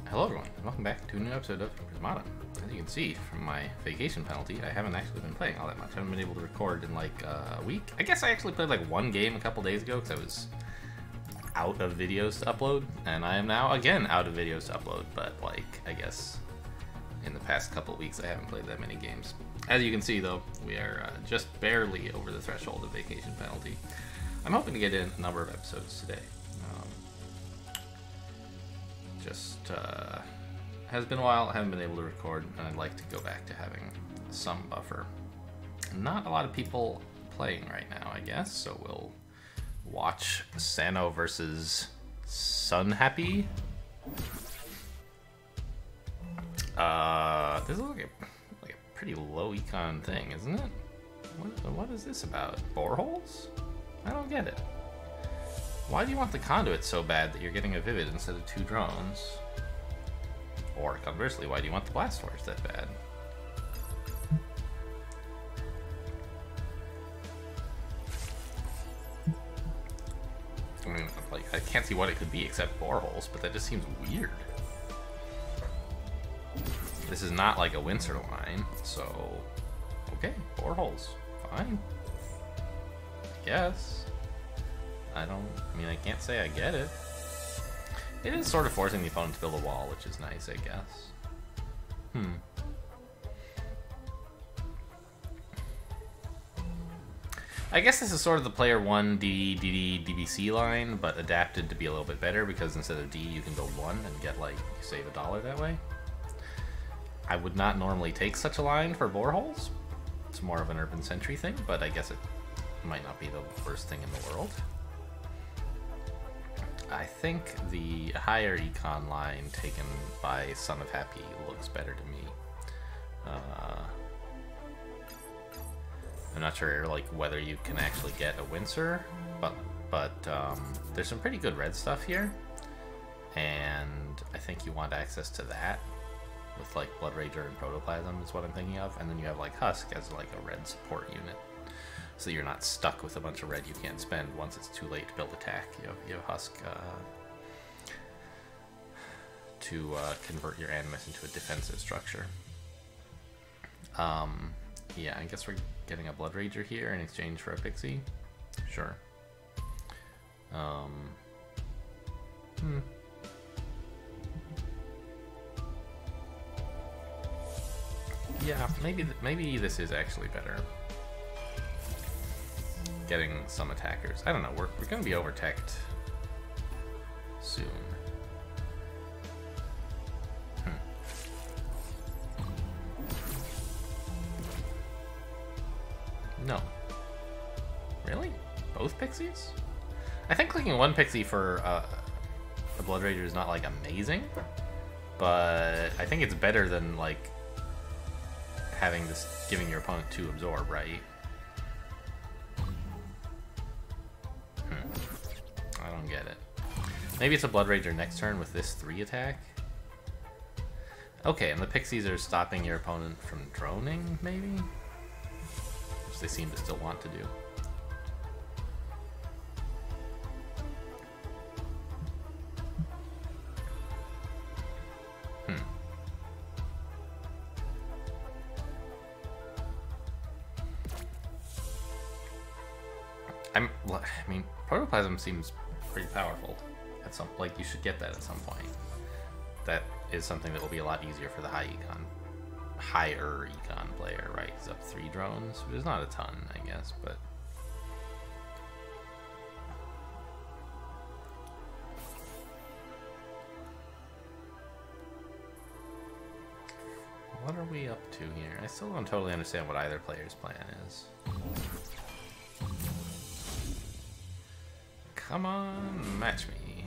Hello everyone, and welcome back to a new episode of Prismata. As you can see from my vacation penalty, I haven't actually been playing all that much. I haven't been able to record in like a week. I guess I actually played like one game a couple days ago because I was out of videos to upload, and I am now again out of videos to upload, but like, I guess in the past couple weeks I haven't played that many games. As you can see though, we are just barely over the threshold of vacation penalty. I'm hoping to get in a number of episodes today. Has been a while, I haven't been able to record, and I'd like to go back to having some buffer. Not a lot of people playing right now, I guess, so we'll watch Sano versus Sunhappy. This looks like a pretty low econ thing, isn't it? What is this about? Boreholes? I don't get it. Why do you want the conduit so bad that you're getting a vivid instead of 2 drones? Or conversely, why do you want the blast torch that bad? I mean, like, I can't see what it could be except boreholes, but that just seems weird. This is not like a Windsor line, so okay, boreholes, fine. I guess. I mean, I can't say I get it. It is sort of forcing the opponent to build a wall, which is nice, I guess. I guess this is sort of the player 1 D, DD, DBC line, but adapted to be a little bit better, because instead of D, you can build 1 and get, like, save $1 that way. I would not normally take such a line for boreholes. It's more of an urban sentry thing, but I guess it might not be the worst thing in the world. I think the higher econ line taken by Son of Happy looks better to me. I'm not sure like whether you can actually get a Windsor, but there's some pretty good red stuff here, and I think you want access to that with like Blood Rager and Protoplasm is what I'm thinking of, and then you have like Husk as like a red support unit. So you're not stuck with a bunch of red you can't spend once it's too late to build attack. You have Husk to convert your Animus into a defensive structure. Yeah, I guess we're getting a Blood Rager here in exchange for a Pixie. Sure. Yeah, maybe this is actually better. Getting some attackers. I don't know, we're gonna be over-teched soon. No. Really? Both Pixies? I think clicking 1 Pixie for the Blood Rager is not, like, amazing, but I think it's better than, like, having this, giving your opponent 2 absorb, right? I don't get it. Maybe it's a Blood Rager next turn with this 3 attack? Okay, and the Pixies are stopping your opponent from droning, maybe? Which they seem to still want to do. I mean, Protoplasm seems pretty powerful. At some, like, you should get that at some point. That is something that will be a lot easier for the higher econ player, right? He's up 3 drones, which is not a ton, I guess, but what are we up to here? I still don't totally understand what either player's plan is. Come on, match me.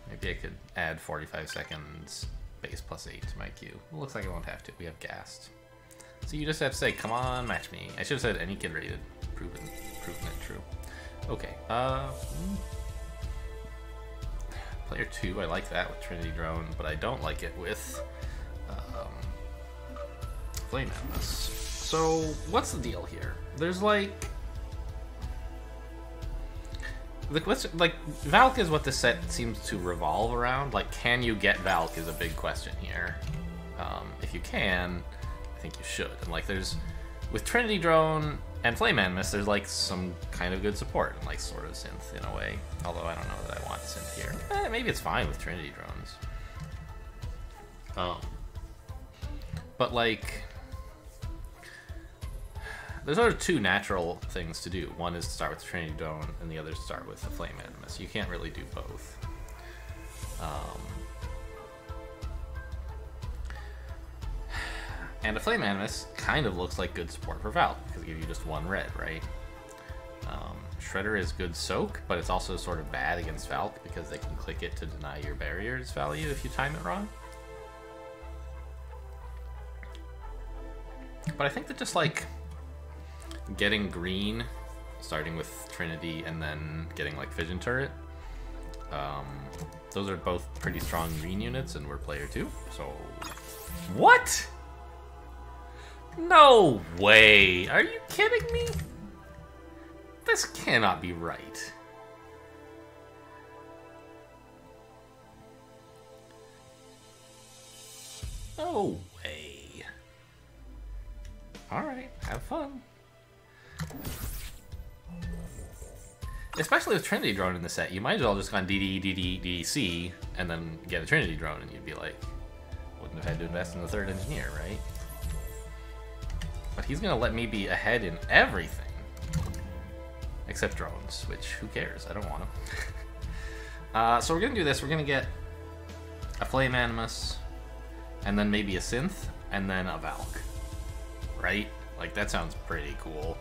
Maybe I could add 45 seconds base plus 8 to my queue. It looks like I won't have to. We have gassed. So you just have to say, come on, match me. I should have said any kid rated. Proven it true. Okay. Player 2, I like that with Trinity Drone, but I don't like it with Flame Animus. So what's the deal here? There's like the question, like, Valk is what this set seems to revolve around. Like, can you get Valk is a big question here. If you can, I think you should. And like, there's with Trinity Drone and Flame Animus, there's like some kind of good support and like sort of synth in a way. Although I don't know that I want synth here. Maybe it's fine with Trinity Drones. But like, there's sort of two natural things to do. One is to start with the Trinity Drone, and the other is to start with the Flame Animus. You can't really do both. And a Flame Animus kind of looks like good support for Valk, because it gives you just one red, right? Shredder is good soak, but it's also sort of bad against Valk, because they can click it to deny your barrier's value if you time it wrong. But I think that just like getting green, starting with Trinity, and then getting like Fission Turret, those are both pretty strong green units, and we're player 2, so... What?! No way! Are you kidding me? This cannot be right. No way. Alright, have fun. Especially with Trinity Drone in the set, you might as well just gone DD, DD, DDC, and then get a Trinity Drone, and you'd be like, wouldn't have had to invest in the third engineer, right? But he's gonna let me be ahead in everything. Except drones, which, who cares? I don't want them. So we're gonna do this, we're gonna get a Flame Animus, and then maybe a Synth, and then a Valk. Right? Like, that sounds pretty cool.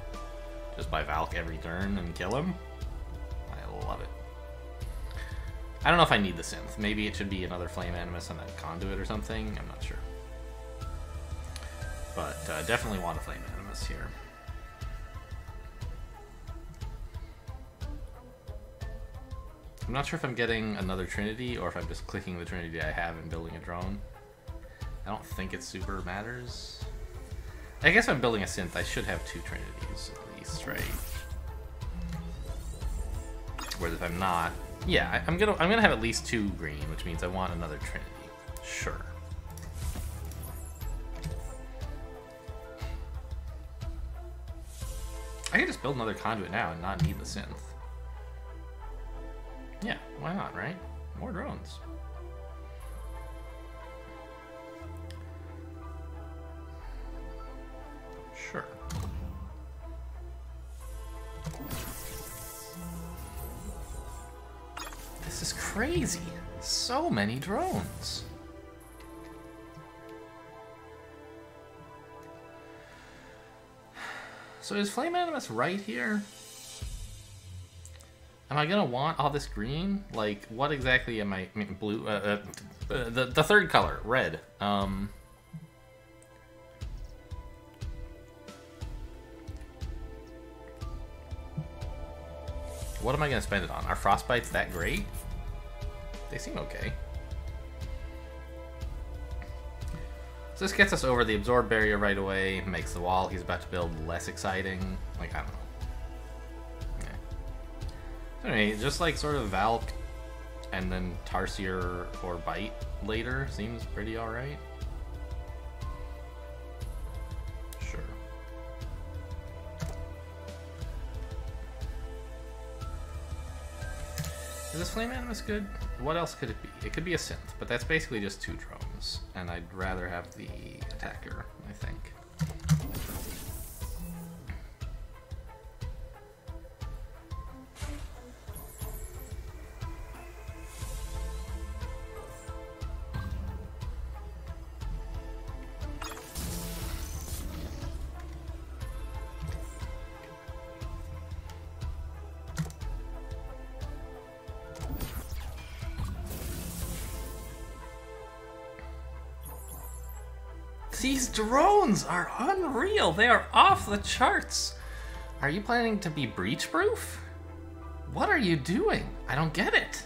Just buy Valk every turn and kill him. I love it. I don't know if I need the Synth. Maybe it should be another Flame Animus and a Conduit or something. I'm not sure. But definitely want a Flame Animus here. I'm not sure if I'm getting another Trinity or if I'm just clicking the Trinity I have and building a drone. I don't think it super matters. I guess if I'm building a Synth, I should have 2 Trinities at least, right? Whereas if I'm not, yeah, I'm gonna have at least 2 green, which means I want another Trinity. Sure. I can just build another Conduit now and not need the Synth. Yeah, why not, right? More drones. Sure. This is crazy. So many drones. So is Flame Animus right here? Am I gonna want all this green? Like, what exactly am I mean, blue? The third color, red. What am I gonna spend it on? Are Frostbites that great? They seem okay. So this gets us over the absorb barrier right away, makes the wall he's about to build less exciting. Like, I don't know. Yeah. So anyway, just like sort of Valk and then Tarsier or Bite later seems pretty alright. Sure. Is this Flame Animus good? What else could it be? It could be a Synth, but that's basically just 2 drones, and I'd rather have the attacker, I think. These drones are unreal. They are off the charts. Are you planning to be breach-proof? What are you doing? I don't get it.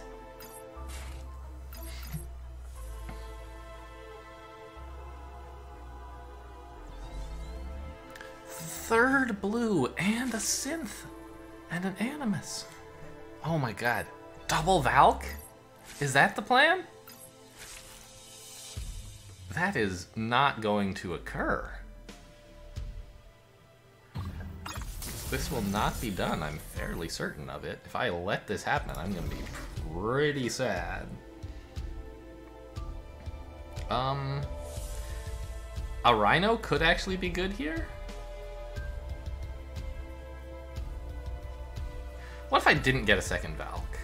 Third blue and a Synth and an Animus. Oh my god. Double Valk? Is that the plan? That is not going to occur. This will not be done, I'm fairly certain of it. If I let this happen, I'm gonna be pretty sad. A Rhino could actually be good here? What if I didn't get a second Valk?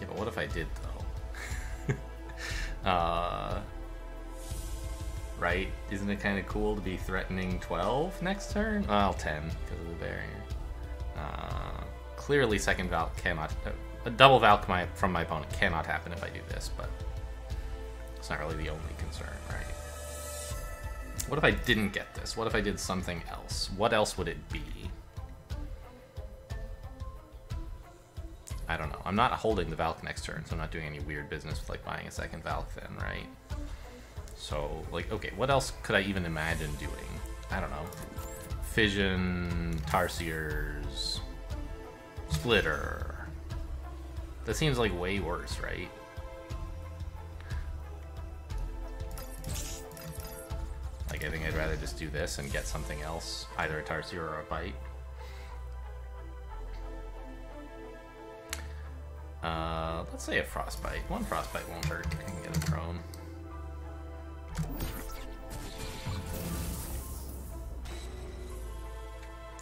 Yeah, but what if I did, though? Right? Isn't it kind of cool to be threatening 12 next turn? Well, 10, because of the barrier. Clearly, second Valk cannot... a double Valk from my opponent cannot happen if I do this, but it's not really the only concern, right? What if I didn't get this? What if I did something else? What else would it be? I don't know. I'm not holding the Valk next turn, so I'm not doing any weird business with like buying a second Valk then, right? So, like, okay, what else could I even imagine doing? I don't know. Fission, Tarsiers, Splitter. That seems like way worse, right? Like, I think I'd rather just do this and get something else, either a Tarsier or a Bite. Let's say a Frostbite. One Frostbite won't hurt. I can get a drone.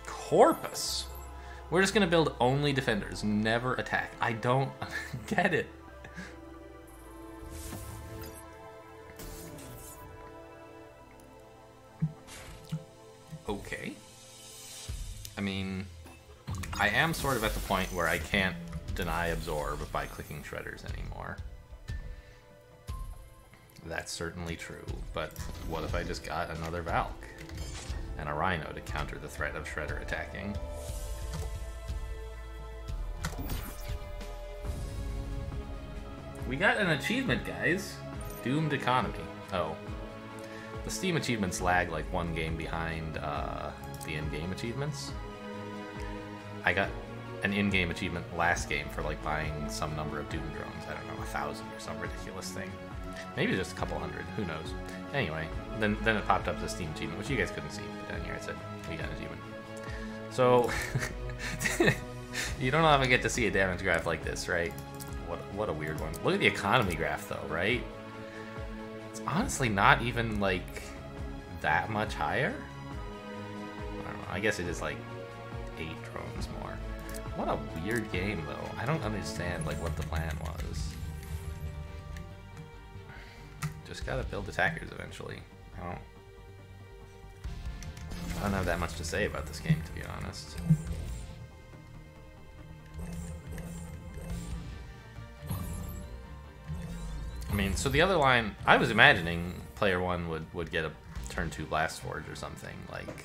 Corpus! We're just gonna build only defenders, never attack. I don't get it. Okay. I mean, I am sort of at the point where I can't deny absorb by clicking shredders anymore. That's certainly true, but what if I just got another Valk and a Rhino to counter the threat of shredder attacking? We got an achievement, guys. Doomed Economy. Oh. The Steam achievements lag like one game behind the in-game achievements. I got an in-game achievement last game for like buying some number of Doom drones. I don't know, 1,000 or some ridiculous thing. Maybe just a couple hundred, who knows. Anyway, then it popped up the Steam achievement, which you guys couldn't see, but down here it said, we got an achievement. So, you don't often get to see a damage graph like this, right? What a weird one. Look at the economy graph though, right? It's honestly not even like that much higher. I don't know, I guess it is like 8 drones more. What a weird game though. I don't understand like what the plan was. Just gotta build attackers eventually. I don't have that much to say about this game, to be honest. I mean, so the other line, I was imagining player 1 would get a turn 2 Blast Forge or something. Like,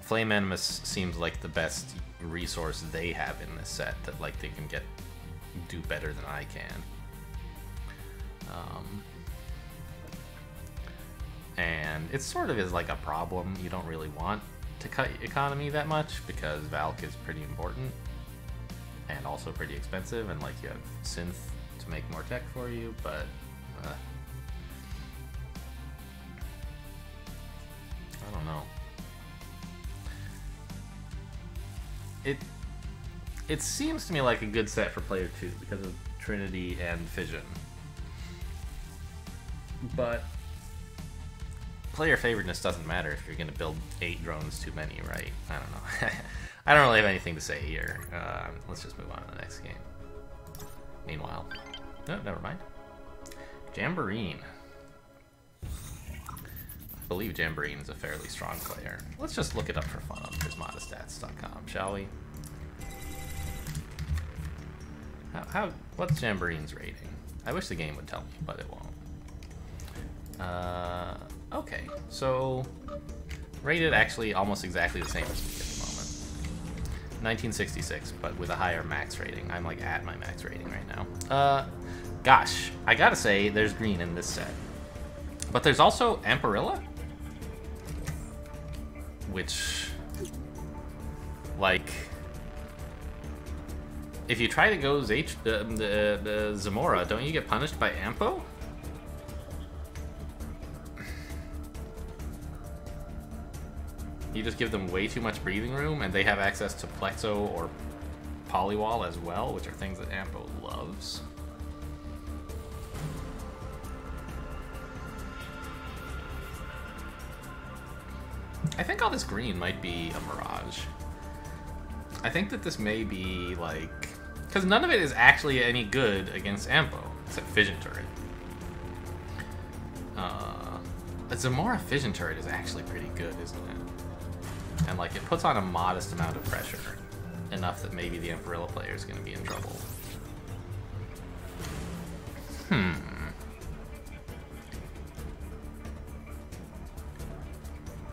Flame Animus seems like the best resource they have in this set that like they can do better than I can. And it sort of is like a problem. You don't really want to cut economy that much because Valk is pretty important and also pretty expensive, and like you have Synth to make more tech for you, but I don't know. It seems to me like a good set for player 2 because of Trinity and Fission. But player favoriteness doesn't matter if you're going to build 8 drones too many, right? I don't know. I don't really have anything to say here. Let's just move on to the next game. Meanwhile... No, never mind. Jamboree. I believe Jamboree is a fairly strong player. Let's just look it up for fun on prismatastats.com, shall we? What's Jamboree's rating? I wish the game would tell me, but it won't. Okay, so rated actually almost exactly the same as me at the moment. 1966, but with a higher max rating. I'm like at my max rating right now. Gosh, I gotta say, there's green in this set. But there's also Amparilla? Which Like, if you try to go Zamora, don't you get punished by Ampo? You just give them way too much breathing room, and they have access to Plexo or Polywall as well, which are things that Ampo loves. I think all this green might be a mirage. I think that this may be, like... Because none of it is actually any good against Ampo, except Fission Turret. A Zamora Fission Turret is actually pretty good, isn't it? And, like, it puts on a modest amount of pressure. Enough that maybe the Emperilla player is going to be in trouble.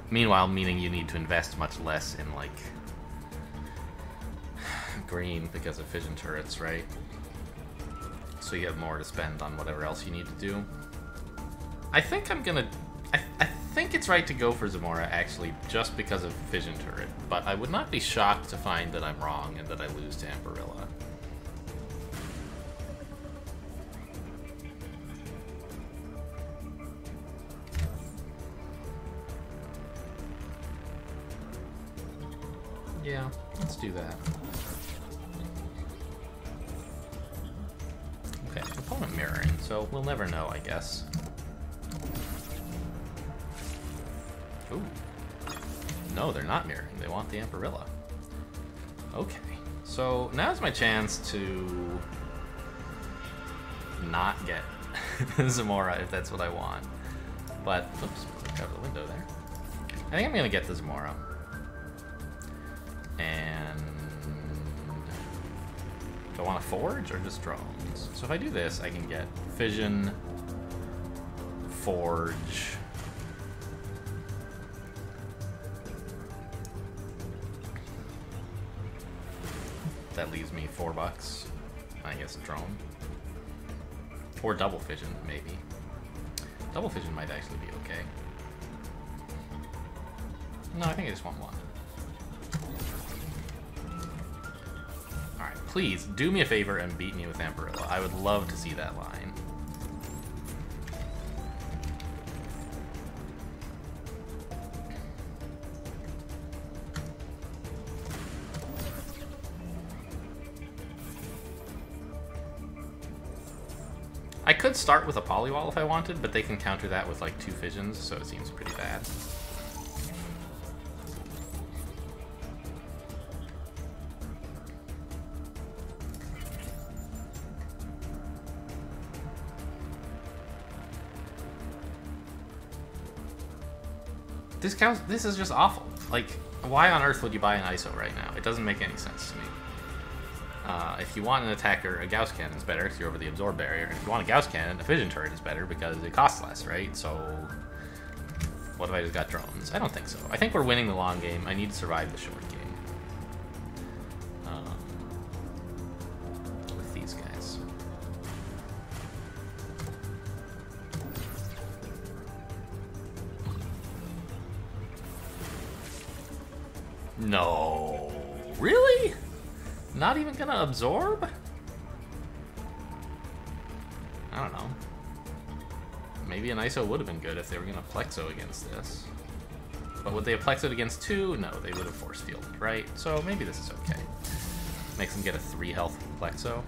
Meanwhile, meaning you need to invest much less in, like, green because of fission turrets, right? So you have more to spend on whatever else you need to do. I think I'm gonna... I think it's right to go for Zamora, actually, just because of fission turret. But I would not be shocked to find that I'm wrong and that I lose to Amperilla. Yeah, let's do that. Okay, opponent mirroring, so we'll never know, I guess. Ooh. No, they're not mirroring. They want the Amperilla. Okay, so now's my chance to not get Zamora if that's what I want. But, oops, look out the window there. I think I'm gonna get the Zamora. And do I want to forge or just drones? So if I do this, I can get fission, forge, that leaves me $4. I guess drone. Or double fission, maybe. Double fission might actually be okay. No, I think I just want one. Alright, please, do me a favor and beat me with Amperilla. I would love to see that line. I could start with a Polywall if I wanted, but they can counter that with like 2 fissions, so it seems pretty bad. This is just awful. Like, why on earth would you buy an ISO right now? It doesn't make any sense to me. If you want an attacker, a Gauss Cannon is better because you're over the absorb barrier. And if you want a Gauss Cannon, a fission turret is better because it costs less, right? So, what if I just got drones? I don't think so. I think we're winning the long game. I need to survive the short game. With these guys. No. Really? Not even gonna absorb? I don't know. Maybe an ISO would have been good if they were gonna Plexo against this. But would they have Plexoed against 2? No, they would have force fielded, right? So maybe this is okay. Makes them get a 3 health Plexo.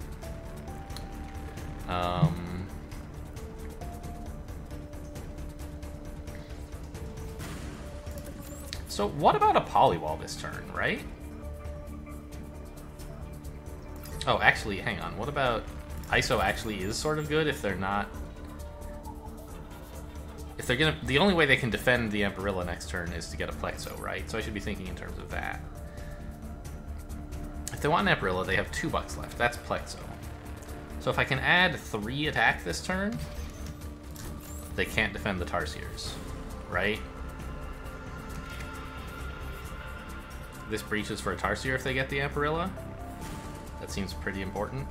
So what about a Polywall this turn, right? Oh, actually, hang on. What about... ISO actually is sort of good if they're not... If they're gonna... The only way they can defend the Amperilla next turn is to get a Plexo, right? So I should be thinking in terms of that. If they want an Amperilla, they have $2 left. That's Plexo. So if I can add 3 attack this turn, they can't defend the Tarsiers, right? This breaches for a Tarsier if they get the Amperilla. That seems pretty important.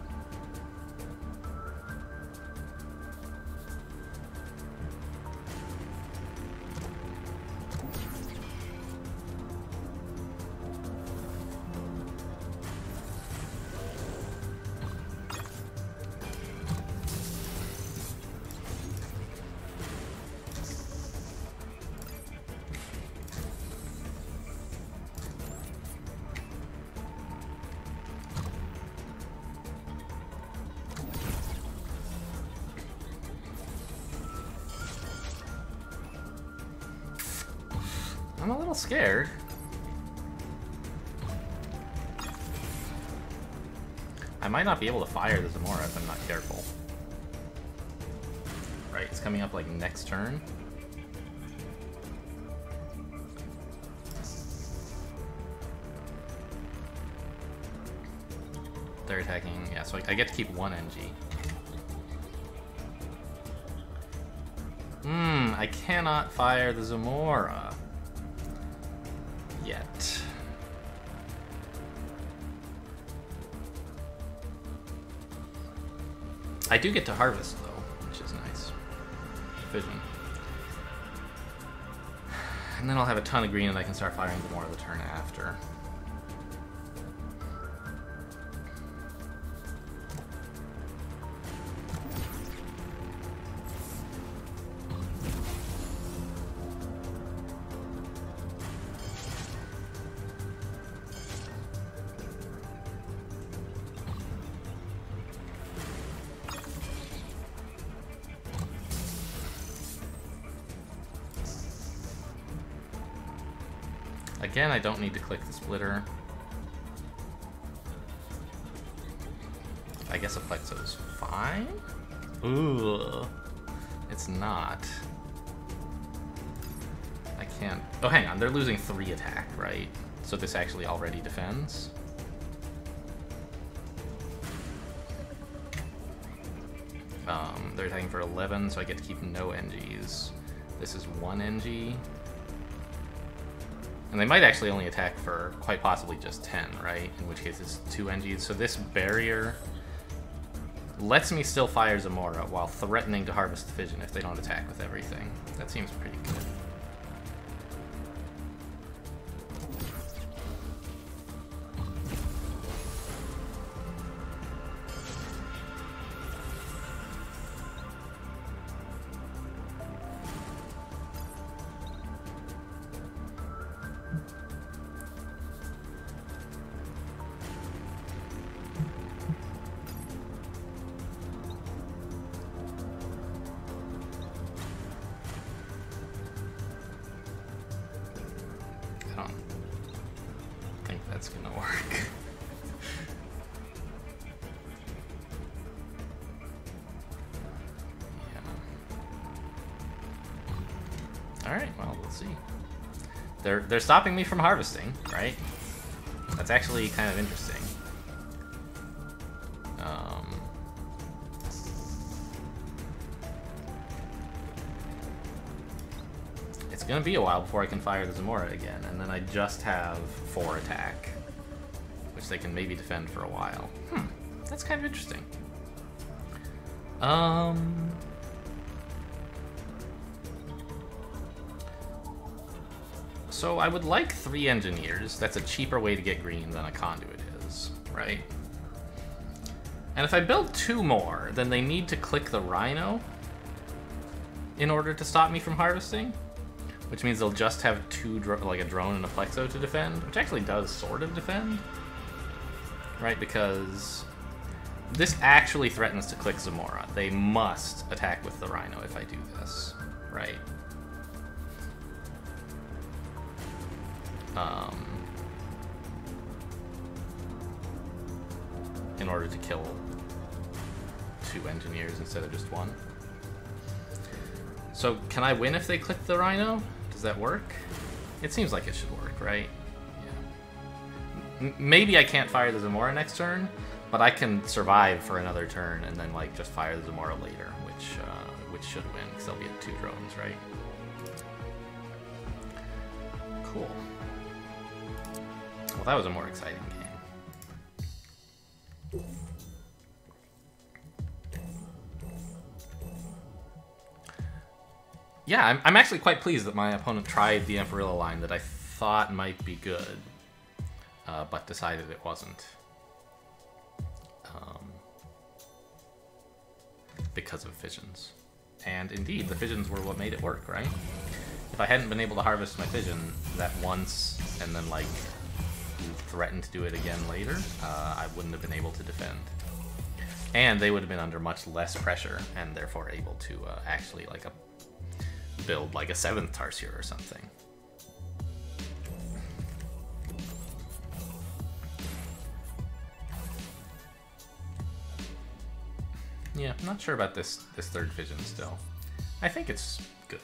I'm a little scared. I might not be able to fire the Zamora if I'm not careful. Right, it's coming up like next turn. They're attacking, yeah, so I get to keep one NG. I cannot fire the Zamora yet. I do get to harvest though, which is nice. Fission. And then I'll have a ton of green and I can start firing Zamora the turn after. Again, I don't need to click the splitter. I guess a Plexo's fine? Ooh, it's not. I can't... Oh, hang on, they're losing 3 attack, right? So this actually already defends? They're attacking for 11, so I get to keep no NGs. This is 1 NG. And they might actually only attack for quite possibly just 10, right? In which case it's 2 NGs. So this barrier lets me still fire Zamora while threatening to harvest the Fission if they don't attack with everything. That seems pretty good. That's gonna work. Yeah. Alright, well, we'll see. They're stopping me from harvesting, right? That's actually kind of interesting. It's gonna be a while before I can fire the Zamora again, and then I just have 4 attack, which they can maybe defend for a while. That's kind of interesting. So I would like 3 engineers. That's a cheaper way to get green than a conduit is, right? And if I build 2 more, then they need to click the Rhino in order to stop me from harvesting, which means they'll just have 2, like a drone and a Plexo to defend, which actually does sort of defend, right? Because this actually threatens to click Zamora. They must attack with the Rhino if I do this, right? In order to kill 2 engineers instead of just 1. So can I win if they click the Rhino? Does that work? It seems like it should work, right? Yeah. Maybe I can't fire the Zamora next turn, but I can survive for another turn and then like just fire the Zamora later, which should win because they'll be at 2 drones, right? Cool. Well, that was a more exciting game. Yeah, I'm actually quite pleased that my opponent tried the Emperilla line that I thought might be good, but decided it wasn't. Because of fissions. And indeed, the fissions were what made it work, right? If I hadn't been able to harvest my fission that once, and then, like, threatened to do it again later, I wouldn't have been able to defend. And they would have been under much less pressure, and therefore able to actually, like, build like a 7th Tarsier or something. Yeah, I'm not sure about this third Fission still. I think it's good.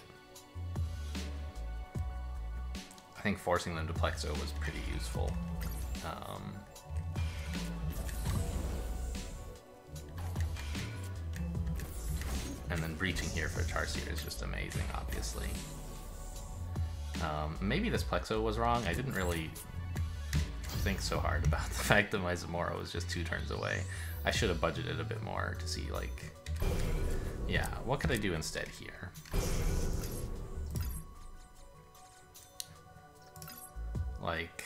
I think forcing them to Plexo was pretty useful. And then breaching here for Charseer is just amazing, obviously. Maybe this Plexo was wrong. I didn't really think so hard about the fact that my Zamora was just 2 turns away. I should have budgeted a bit more to see, like... Yeah, what could I do instead here? Like...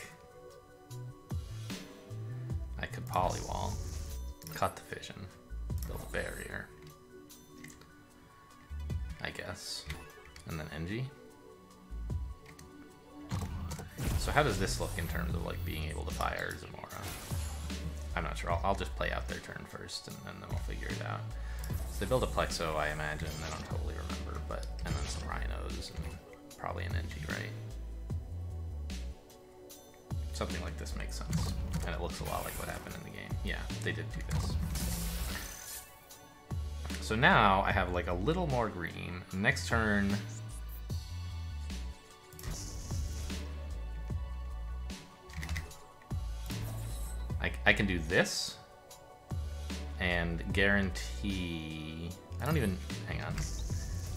I could Polywall, cut the Fission, build a barrier, I guess, and then NG. So how does this look in terms of like being able to fire Zamora? I'm not sure. I'll just play out their turn first, and then we'll figure it out. So they build a Plexo, I imagine. I don't totally remember, but and then some Rhinos and probably an NG, right? Something like this makes sense, and it looks a lot like what happened in the game. Yeah, they did do this. So now I have like a little more green. Next turn. I can do this and guarantee... I don't even... Hang on.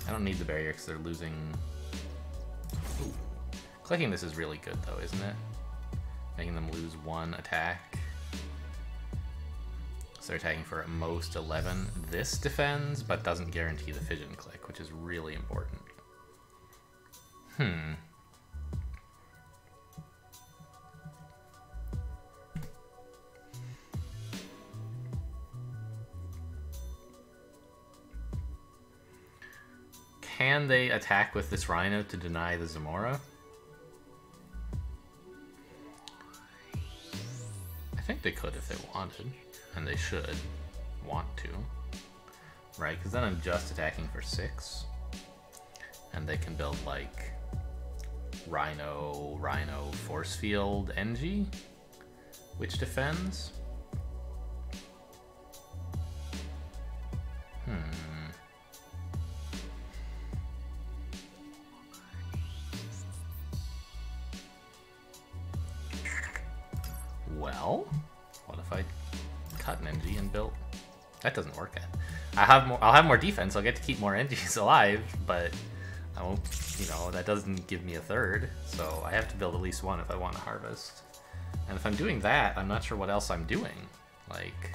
I don't need the barrier because they're losing... Ooh. Clicking this is really good though, isn't it? Making them lose 1 attack. So they're attacking for at most 11. This defends, but doesn't guarantee the Fission click, which is really important. Can they attack with this Rhino to deny the Zamora? I think they could if they wanted, and they should want to, right? Because then I'm just attacking for 6, and they can build like Rhino, Force Field, NG, which defends. Well, what if I cut an NG and built? That doesn't work. I'll have more defense. I'll get to keep more NGs alive, but I won't. You know, that doesn't give me a third. So I have to build at least 1 if I want to harvest. And if I'm doing that, I'm not sure what else I'm doing. Like,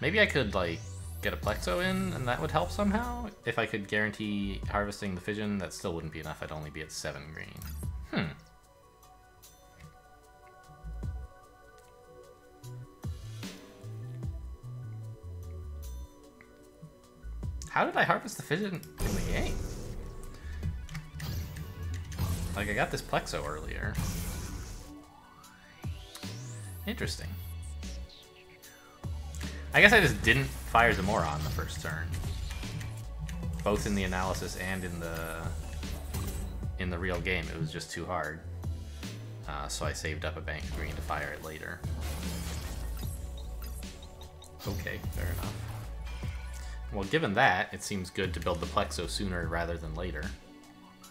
maybe I could like get a Plexo in, and that would help somehow. If I could guarantee harvesting the Fission, that still wouldn't be enough. I'd only be at 7 green. How did I harvest the Fission in the game? Like, I got this Plexo earlier. Interesting. I guess I just didn't fire Zamora on the first turn. Both in the analysis and in the real game. It was just too hard. So I saved up a bank of green to fire it later. Okay, fair enough. Well, given that, it seems good to build the Plexo sooner rather than later,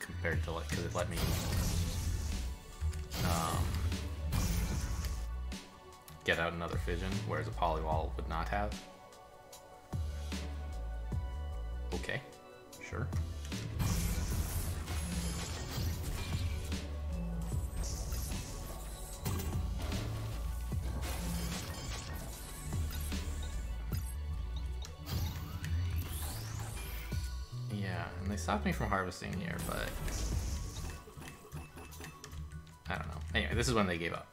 compared to like, because it let me get out another Fission, whereas a Polywall would not have. Okay, sure. And they stopped me from harvesting here, but I don't know. Anyway, this is when they gave up.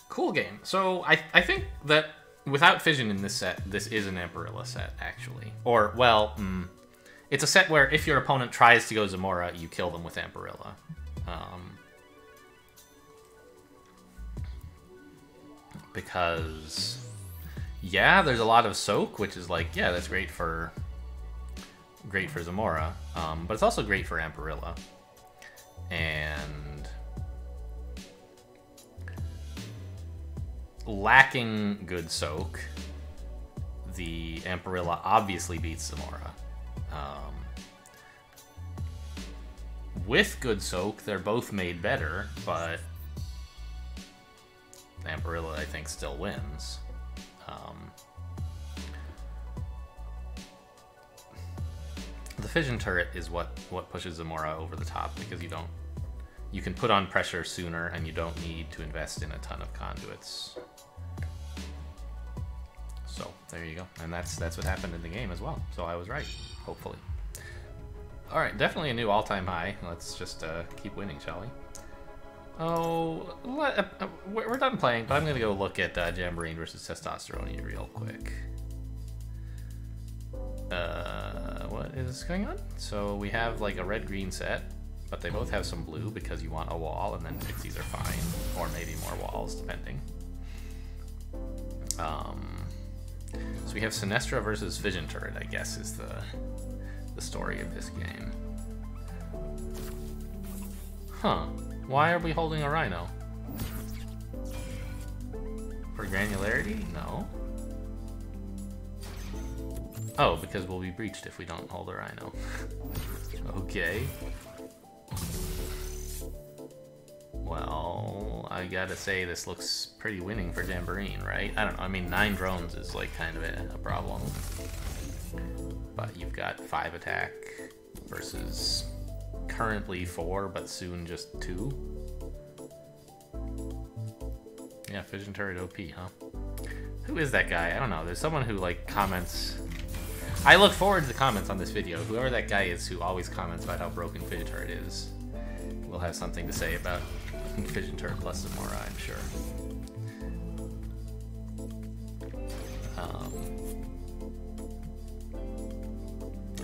Cool game. So I think that without Fission in this set, this is an Amperilla set, actually. Or, well, it's a set where if your opponent tries to go Zamora, you kill them with Amperilla. Because, yeah, there's a lot of soak, which is like, yeah, that's great for Zamora, but it's also great for Amperilla. And lacking good soak the Amparilla obviously beats Zamora. With good soak, they're both made better, but Amparilla, I think, still wins. The fission turret is what pushes Zamora over the top, because you can put on pressure sooner and you don't need to invest in a ton of conduits. So there you go, and that's what happened in the game as well. So I was right, hopefully. All right, definitely a new all-time high. Let's just keep winning, shall we? Oh, we're done playing, but I'm gonna go look at Jamboree versus Testosterone real quick. What is going on? So we have like a red-green set, but they both have some blue because you want a wall, and then pixies are fine, or maybe more walls, depending. So we have Sinestra versus Fission Turret, I guess, is the story of this game. Huh. Why are we holding a Rhino? For granularity? No. Oh, because we'll be breached if we don't hold a Rhino. Okay. Well, I gotta say this looks pretty winning for Jamboree, right? I don't know, I mean 9 drones is like kind of a problem. But you've got 5 attack versus currently 4, but soon just 2. Yeah, Fission Turret OP, huh? Who is that guy? I don't know. There's someone who like comments. I look forward to the comments on this video. Whoever that guy is who always comments about how broken Fission Turret is, will have something to say about Fission Turret plus Zamora, I'm sure.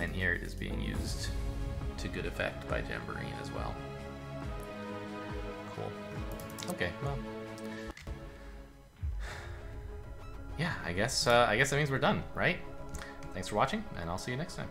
And here it is being used to good effect by Jamboree as well. Cool. Okay, well. Yeah, I guess that means we're done, right? Thanks for watching, and I'll see you next time.